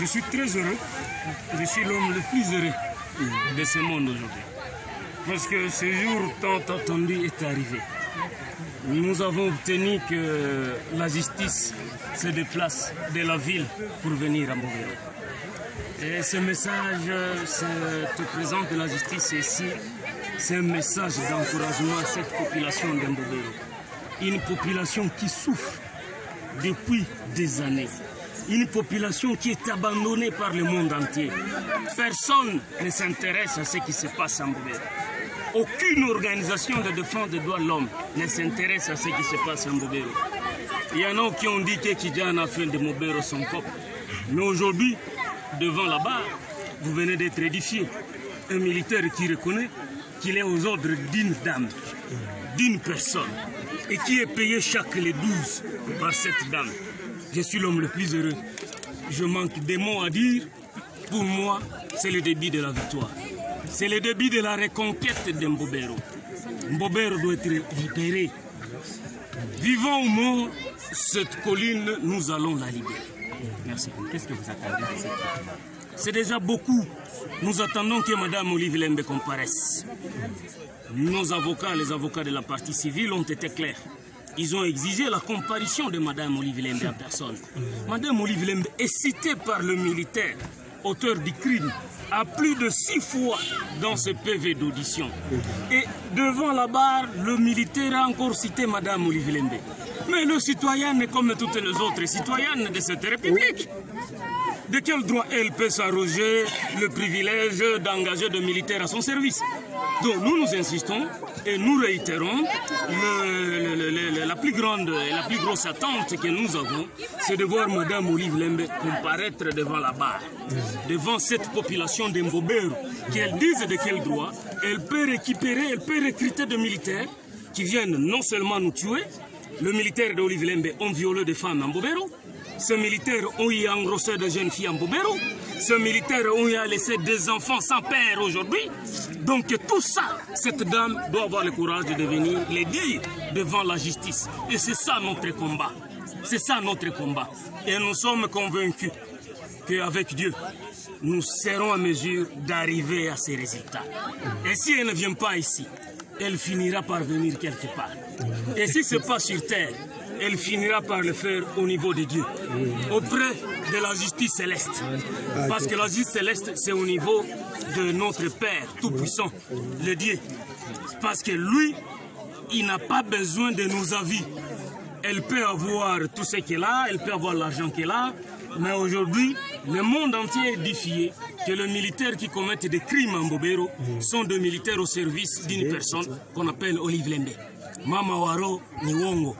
Je suis très heureux. Je suis l'homme le plus heureux de ce monde aujourd'hui. Parce que ce jour tant attendu est arrivé. Nous avons obtenu que la justice se déplace de la ville pour venir à Mbobero. Et ce message, cette présence de la justice ici, c'est un message d'encouragement à cette population de Mbobero. Une population qui souffre depuis des années. Une population qui est abandonnée par le monde entier. Personne ne s'intéresse à ce qui se passe à Mbobero. Aucune organisation de défense des droits de l'homme ne s'intéresse à ce qui se passe à Mbobero. Il y en a qui ont dit que Kidjan a fait de Mbobero son peuple. Mais aujourd'hui, devant la barre, vous venez d'être édifié. Un militaire qui reconnaît qu'il est aux ordres d'une dame, d'une personne, et qui est payé chaque les 12 par cette dame. Je suis l'homme le plus heureux. Je manque des mots à dire. Pour moi, c'est le début de la victoire. C'est le début de la reconquête de Mbobero. Mbobero doit être libéré. Vivant ou mort, cette colline, nous allons la libérer. Merci. Qu'est-ce que vous attendez de cette victoire? C'est déjà beaucoup. Nous attendons que Mme Olive Lembe comparaisse. Nos avocats, les avocats de la partie civile, ont été clairs. Ils ont exigé la comparution de Mme Olive Lembe en personne. Mme Olive Lembe est citée par le militaire, auteur du crime, à plus de 6 fois dans ce PV d'audition. Et devant la barre, le militaire a encore cité Mme Olive Lembe. Mais le citoyen est comme toutes les autres citoyennes de cette République. De quel droit elle peut s'arroger le privilège d'engager des militaires à son service? Donc nous insistons et nous réitérons la plus grande et la plus grosse attente que nous avons, c'est de voir Mme Olive Lembe comparaître devant la barre, devant cette population de Mbobero, qu'elle dise de quel droit elle peut récupérer, elle peut recruter des militaires qui viennent non seulement nous tuer. Le militaire d'Olive Lembe ont violé des femmes en Mbobero. Ces militaires ont eu engrossé de jeunes filles en Mbobero. Ces militaires ont eu laissé des enfants sans père aujourd'hui. Donc tout ça, cette dame doit avoir le courage de venir les dire devant la justice. Et c'est ça notre combat. C'est ça notre combat. Et nous sommes convaincus qu'avec Dieu, nous serons en mesure d'arriver à ces résultats. Et si elle ne vient pas ici, elle finira par venir quelque part. Et si ce n'est pas sur terre, elle finira par le faire au niveau de Dieu, auprès de la justice céleste. Parce que la justice céleste, c'est au niveau de notre Père Tout-Puissant, le Dieu. Parce que lui, il n'a pas besoin de nos avis. Elle peut avoir tout ce qu'elle a, elle peut avoir l'argent qu'elle a, mais aujourd'hui, le monde entier est défié que les militaires qui commettent des crimes en Mbobero sont des militaires au service d'une personne qu'on appelle Olive Lembe. Mama Waro ni uongo.